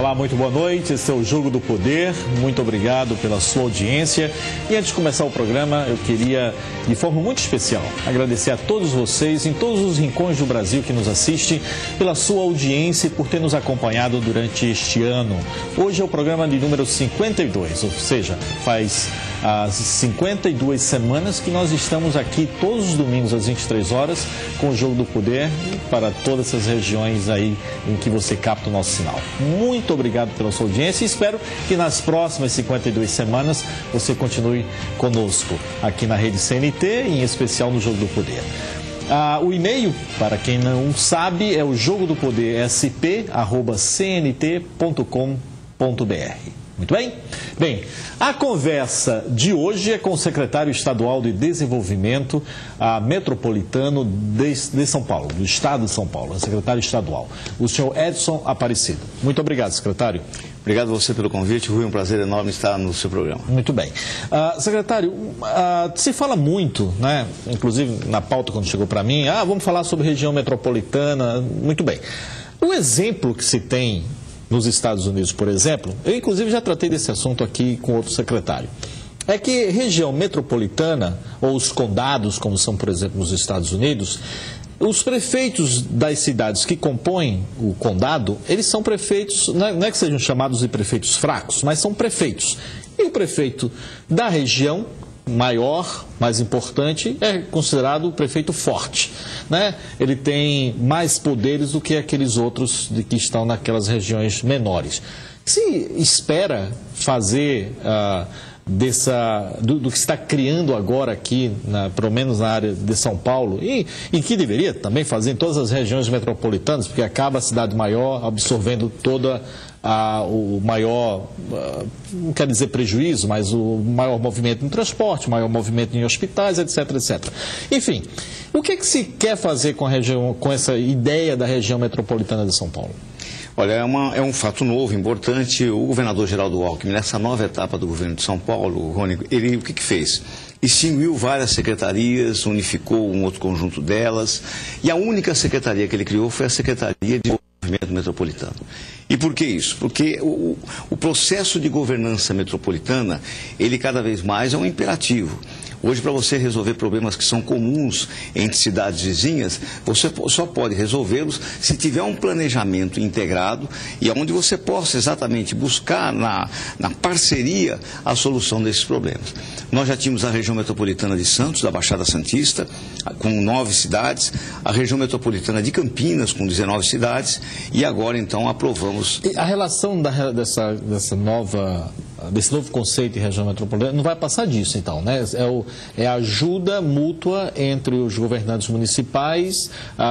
Olá, muito boa noite. Esse é o Jogo do Poder. Muito obrigado pela sua audiência. E antes de começar o programa, eu queria, de forma muito especial, agradecer a todos vocês, em todos os rincões do Brasil que nos assistem, pela sua audiência e por ter nos acompanhado durante este ano. Hoje é o programa de número 52, ou seja, faz as 52 semanas que nós estamos aqui todos os domingos às 23 horas com o Jogo do Poder para todas essas regiões aí em que você capta o nosso sinal. Muito obrigado pela sua audiência e espero que nas próximas 52 semanas você continue conosco aqui na Rede CNT, em especial no Jogo do Poder. O e-mail, para quem não sabe, é o jogodopoder@cnt.com.br. Muito bem? Bem, a conversa de hoje é com o secretário estadual de Desenvolvimento Metropolitano de São Paulo, do Estado de São Paulo, o secretário estadual, o senhor Edson Aparecido. Muito obrigado, secretário. Obrigado a você pelo convite, Rui, é um prazer enorme estar no seu programa. Muito bem. Secretário, se fala muito, né, inclusive na pauta quando chegou para mim, vamos falar sobre região metropolitana, muito bem. O exemplo que se tem nos Estados Unidos, por exemplo, eu inclusive já tratei desse assunto aqui com outro secretário, é que região metropolitana, ou os condados, como são, por exemplo, nos Estados Unidos, os prefeitos das cidades que compõem o condado, eles são prefeitos, não é que sejam chamados de prefeitos fracos, mas são prefeitos. E o prefeito da região maior, mais importante, é considerado o prefeito forte, né? Ele tem mais poderes do que aqueles outros que estão naquelas regiões menores. Se espera fazer do que está criando agora aqui, pelo menos na área de São Paulo, e que deveria também fazer em todas as regiões metropolitanas, porque acaba a cidade maior absorvendo toda o maior, não quer dizer prejuízo, mas o maior movimento em transporte, o maior movimento em hospitais, etc, etc. Enfim, o que se quer fazer com a região, com essa ideia da região metropolitana de São Paulo? Olha, é um fato novo, importante. O governador Geraldo Alckmin, nessa nova etapa do governo de São Paulo, Rony, ele o que fez? Extinguiu várias secretarias, unificou um outro conjunto delas, e a única secretaria que ele criou foi a Secretaria de Desenvolvimento Metropolitano. E por que isso? Porque o processo de governança metropolitana, ele cada vez mais é um imperativo. Hoje, para você resolver problemas que são comuns entre cidades vizinhas, você só pode resolvê-los se tiver um planejamento integrado e onde você possa exatamente buscar na parceria a solução desses problemas. Nós já tínhamos a região metropolitana de Santos, da Baixada Santista, com 9 cidades, a região metropolitana de Campinas, com 19 cidades, e agora, então, aprovamos. E a relação desse novo conceito de região metropolitana não vai passar disso, então, né? É a ajuda mútua entre os governantes municipais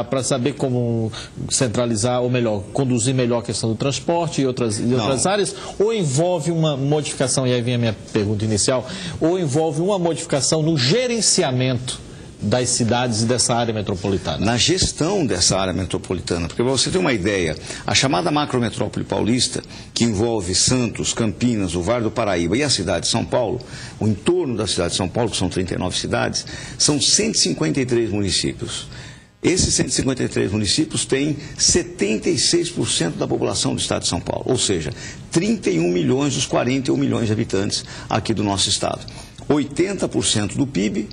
para saber como centralizar, ou melhor, conduzir melhor a questão do transporte e outras áreas, ou envolve uma modificação, e aí vem a minha pergunta inicial, ou envolve uma modificação no gerenciamento das cidades e dessa área metropolitana? Na gestão dessa área metropolitana, porque para você ter uma ideia, a chamada macrometrópole paulista, que envolve Santos, Campinas, o Vale do Paraíba e a cidade de São Paulo, o entorno da cidade de São Paulo, que são 39 cidades, são 153 municípios. Esses 153 municípios têm 76% da população do estado de São Paulo, ou seja, 31 milhões dos 41 milhões de habitantes aqui do nosso estado. 80% do PIB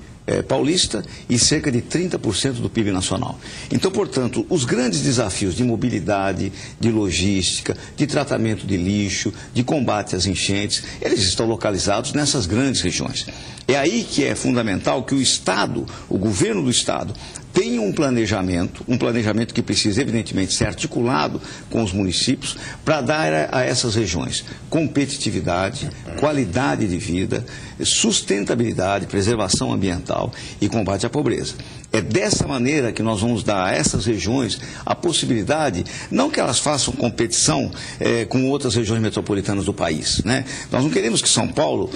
paulista e cerca de 30% do PIB nacional. Então, portanto, os grandes desafios de mobilidade, de logística, de tratamento de lixo, de combate às enchentes, eles estão localizados nessas grandes regiões. É aí que é fundamental que o Estado, o governo do Estado, tenha um planejamento que precisa, evidentemente, ser articulado com os municípios para dar a essas regiões competitividade, qualidade de vida, sustentabilidade, preservação ambiental e combate à pobreza. É dessa maneira que nós vamos dar a essas regiões a possibilidade, não que elas façam competição com outras regiões metropolitanas do país, né? Nós não queremos que São Paulo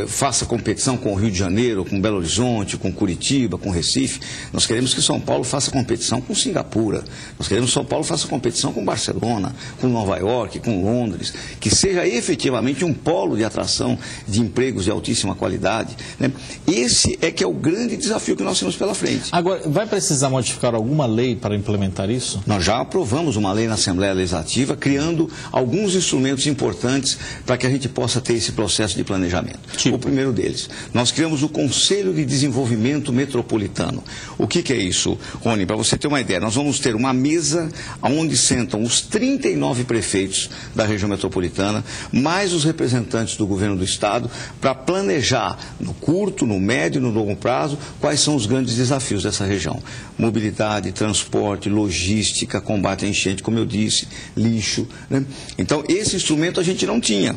faça competição com o Rio de Janeiro, com Belo Horizonte, com Curitiba, com Recife. Nós queremos que que São Paulo faça competição com Singapura, nós queremos que São Paulo faça competição com Barcelona, com Nova York, com Londres, que seja efetivamente um polo de atração de empregos de altíssima qualidade, né? Esse é que é o grande desafio que nós temos pela frente. Agora, vai precisar modificar alguma lei para implementar isso? Nós já aprovamos uma lei na Assembleia Legislativa, criando alguns instrumentos importantes para que a gente possa ter esse processo de planejamento. Tipo? O primeiro deles, nós criamos o Conselho de Desenvolvimento Metropolitano. O que é isso, Rony? Para você ter uma ideia, nós vamos ter uma mesa onde sentam os 39 prefeitos da região metropolitana, mais os representantes do governo do estado, para planejar no curto, no médio e no longo prazo quais são os grandes desafios dessa região. Mobilidade, transporte, logística, combate à enchente, como eu disse, lixo, né? Então, esse instrumento a gente não tinha.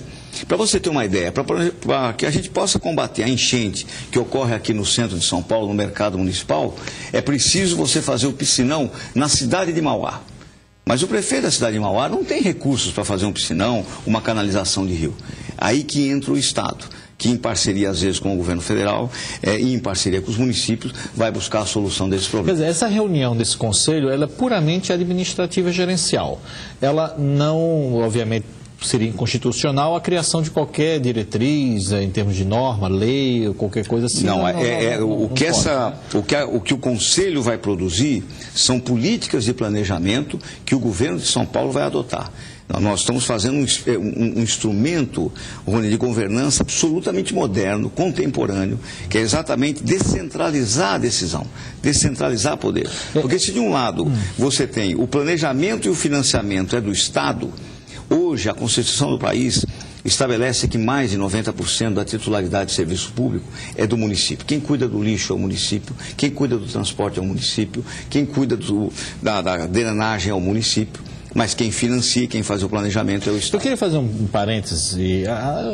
Para você ter uma ideia, para que a gente possa combater a enchente que ocorre aqui no centro de São Paulo, no mercado municipal, é preciso você fazer o piscinão na cidade de Mauá. Mas o prefeito da cidade de Mauá não tem recursos para fazer um piscinão, uma canalização de rio. Aí que entra o Estado, que em parceria às vezes com o governo federal e em parceria com os municípios vai buscar a solução desse problema. Quer dizer, essa reunião desse conselho, ela é puramente administrativa e gerencial. Ela não, obviamente, seria inconstitucional a criação de qualquer diretriz em termos de norma, lei ou qualquer coisa assim. O que o Conselho vai produzir são políticas de planejamento que o governo de São Paulo vai adotar. Nós estamos fazendo um instrumento, Rony, de governança absolutamente moderno, contemporâneo, que é exatamente descentralizar a decisão, descentralizar poder. Porque se de um lado você tem o planejamento e o financiamento é do Estado, hoje a Constituição do país estabelece que mais de 90% da titularidade de serviço público é do município. Quem cuida do lixo é o município, quem cuida do transporte é o município, quem cuida da drenagem é o município, mas quem financia, quem faz o planejamento é o Estado. Eu queria fazer um parêntese,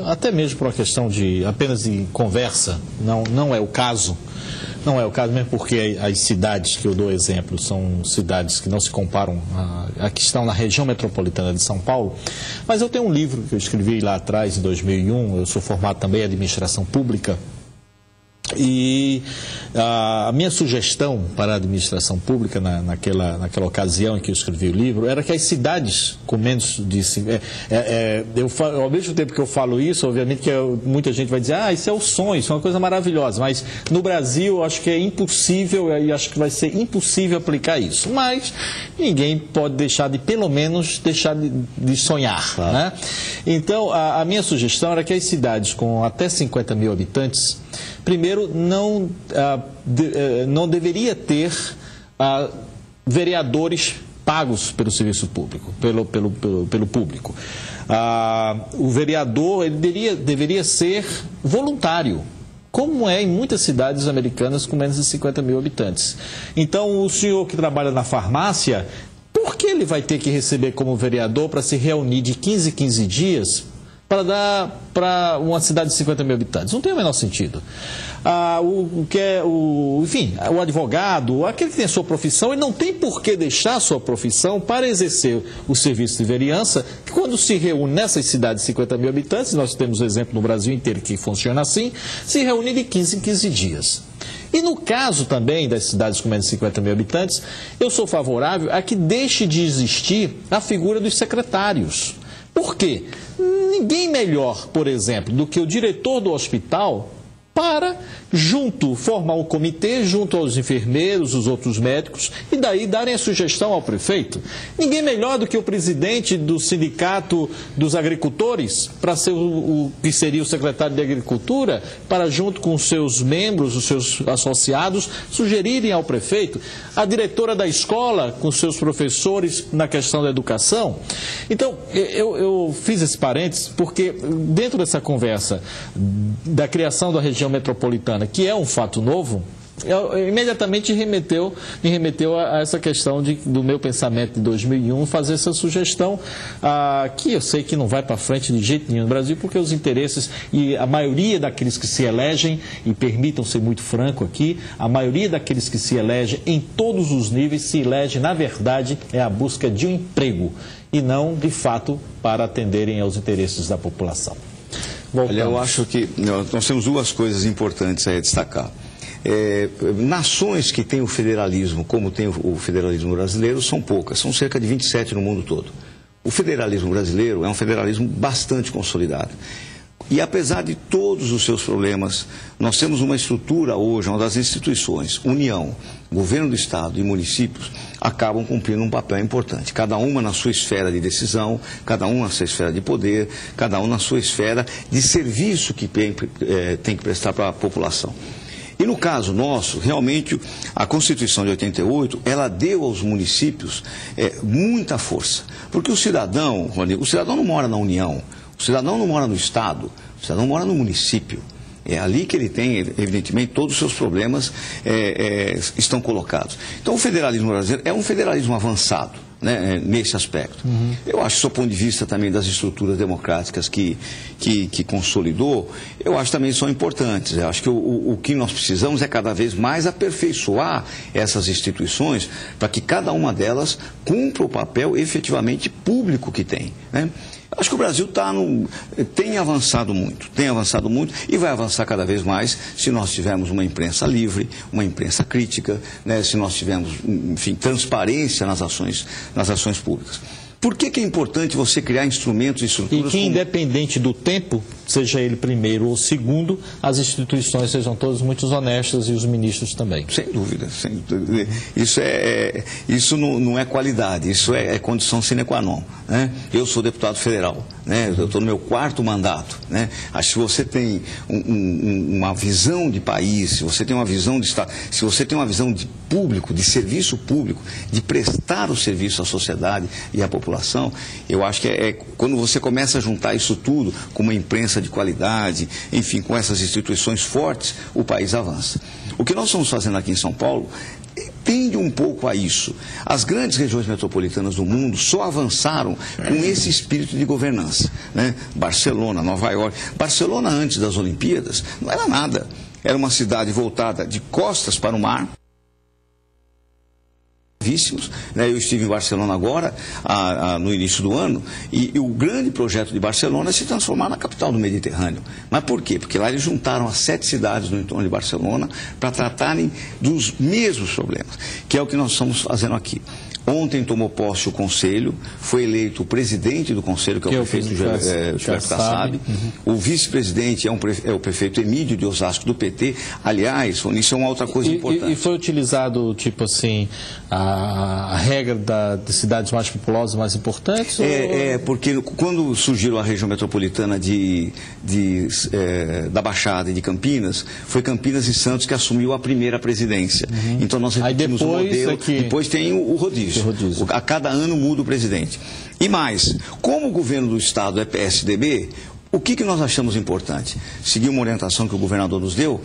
até mesmo por uma questão de apenas de conversa, não é o caso. Não é o caso, mesmo porque as cidades que eu dou exemplo são cidades que não se comparam a que estão na região metropolitana de São Paulo. Mas eu tenho um livro que eu escrevi lá atrás, em 2001, eu sou formado também em administração pública. E a minha sugestão para a administração pública naquela ocasião em que eu escrevi o livro era que as cidades com menos de... ao mesmo tempo que eu falo isso, obviamente que muita gente vai dizer, isso é o sonho, isso é uma coisa maravilhosa, mas no Brasil eu acho que é impossível e acho que vai ser impossível aplicar isso. Mas ninguém pode deixar de, pelo menos, deixar de sonhar. Claro. Né? Então, a minha sugestão era que as cidades com até 50 mil habitantes, primeiro, não deveria ter vereadores pagos pelo serviço público, pelo público. O vereador ele deveria ser voluntário, como é em muitas cidades americanas com menos de 50 mil habitantes. Então, o senhor que trabalha na farmácia, por que ele vai ter que receber como vereador para se reunir de 15 em 15 dias para dar para uma cidade de 50 mil habitantes? Não tem o menor sentido. Enfim, o advogado, aquele que tem a sua profissão, ele não tem por que deixar a sua profissão para exercer o serviço de vereança, que quando se reúne nessas cidades de 50 mil habitantes, nós temos exemplo no Brasil inteiro que funciona assim, se reúne de 15 em 15 dias. E no caso também das cidades com menos de 50 mil habitantes, eu sou favorável a que deixe de existir a figura dos secretários. Por quê? Ninguém melhor, por exemplo, do que o diretor do hospital para, formar um comitê junto aos enfermeiros, os outros médicos, e daí darem a sugestão ao prefeito. Ninguém melhor do que o presidente do sindicato dos agricultores, para ser o que seria o secretário de Agricultura, para, junto com os seus membros, os seus associados, sugerirem ao prefeito, a diretora da escola, com seus professores na questão da educação. Então, eu fiz esse parênteses porque, dentro dessa conversa da criação da região metropolitana, que é um fato novo, imediatamente me remeteu a essa questão do meu pensamento de 2001, fazer essa sugestão, que eu sei que não vai para frente de jeito nenhum no Brasil, porque os interesses, e a maioria daqueles que se elegem, e permitam ser muito franco aqui, a maioria daqueles que se elegem em todos os níveis, se elege, na verdade, é a busca de um emprego, e não, de fato, para atenderem aos interesses da população. Olha, eu acho que nós temos duas coisas importantes aí a destacar. nações que têm o federalismo, como tem o federalismo brasileiro, são poucas, são cerca de 27 no mundo todo. O federalismo brasileiro é um federalismo bastante consolidado. E apesar de todos os seus problemas, nós temos uma estrutura hoje, onde as instituições, União, Governo do Estado e municípios, acabam cumprindo um papel importante. Cada uma na sua esfera de decisão, cada um na sua esfera de poder, cada um na sua esfera de serviço que tem que prestar para a população. E no caso nosso, realmente, a Constituição de 88, ela deu aos municípios muita força. Porque o cidadão, Rodrigo, o cidadão não mora na União, o cidadão não mora no Estado, o cidadão mora no município. É ali que ele tem, evidentemente, todos os seus problemas estão colocados. Então, o federalismo brasileiro é um federalismo avançado, né, nesse aspecto. Eu acho que, do ponto de vista também das estruturas democráticas que consolidou, eu acho também são importantes. Eu acho que o que nós precisamos é cada vez mais aperfeiçoar essas instituições para que cada uma delas cumpra o papel efetivamente público que tem, né? Acho que o Brasil tem avançado muito e vai avançar cada vez mais se nós tivermos uma imprensa livre, uma imprensa crítica, né, se nós tivermos, enfim, transparência nas ações públicas. Por que é importante você criar instrumentos e estruturas... E que, independente do tempo, seja ele primeiro ou segundo, as instituições sejam todas muito honestas e os ministros também. Sem dúvida. Isso não é qualidade, isso é condição sine qua non, né? Eu sou deputado federal, né? Eu estou no meu 4º mandato, né? Acho que você tem uma visão de país, se você tem uma visão de Estado, se você tem uma visão de público, de serviço público, de prestar o serviço à sociedade e à população, eu acho que quando você começa a juntar isso tudo com uma imprensa de qualidade, enfim, com essas instituições fortes, o país avança. O que nós estamos fazendo aqui em São Paulo tende um pouco a isso. As grandes regiões metropolitanas do mundo só avançaram com esse espírito de governança, né? Barcelona, Nova York. Barcelona, antes das Olimpíadas, não era nada. Era uma cidade voltada de costas para o mar. Eu estive em Barcelona agora, no início do ano, e o grande projeto de Barcelona é se transformar na capital do Mediterrâneo. Mas por quê? Porque lá eles juntaram as 7 cidades no entorno de Barcelona para tratarem dos mesmos problemas, que é o que nós estamos fazendo aqui. Ontem tomou posse o Conselho, foi eleito o presidente do Conselho, que é o prefeito Gilberto Kassab. O vice-presidente é o prefeito Emílio de Osasco, do PT. Aliás, isso é uma outra coisa importante. E foi utilizado, tipo assim, a regra de cidades mais populosas, mais importantes? Porque quando surgiu a região metropolitana da Baixada e de Campinas, foi Campinas e Santos que assumiu a primeira presidência. Então nós repetimos o modelo, depois tem o rodízio. A cada ano muda o presidente. E mais, como o governo do Estado é PSDB, o que nós achamos importante? Seguir uma orientação que o governador nos deu,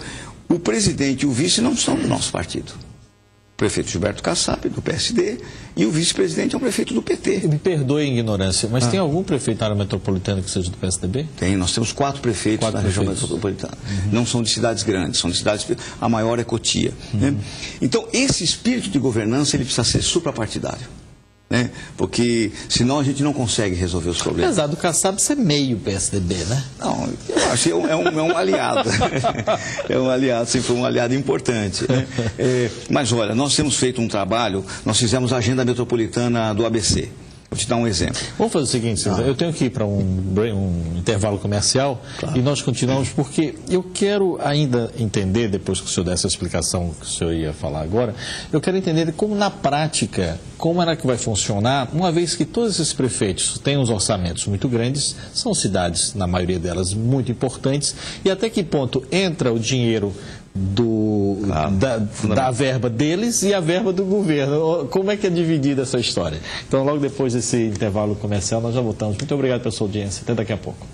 o presidente e o vice não são do nosso partido. O prefeito Gilberto Kassab, do PSD, e o vice-presidente é um prefeito do PT. Me perdoe a ignorância, mas tem algum prefeito na área metropolitana que seja do PSDB? Tem, nós temos 4 prefeitos na região metropolitana. Não são de cidades grandes, são de cidades... A maior é Cotia. Né? Então, esse espírito de governança, ele precisa ser suprapartidário. Né? Porque senão a gente não consegue resolver os problemas. Apesar do Kassab ser meio PSDB, né? Não, eu acho que é um aliado. É um aliado, sempre foi um aliado importante. Né? Mas olha, nós temos feito um trabalho, nós fizemos a agenda metropolitana do ABC. Vou te dar um exemplo. Vamos fazer o seguinte, César, eu tenho que ir para um intervalo comercial, claro, e nós continuamos porque eu quero ainda entender, depois que o senhor der essa explicação que o senhor ia falar agora, eu quero entender como na prática, como era que vai funcionar, uma vez que todos esses prefeitos têm uns orçamentos muito grandes, são cidades, na maioria delas, muito importantes, e até que ponto entra o dinheiro da verba deles e a verba do governo. Como é que é dividida essa história? Então, logo depois desse intervalo comercial, nós já voltamos. Muito obrigado pela sua audiência. Até daqui a pouco.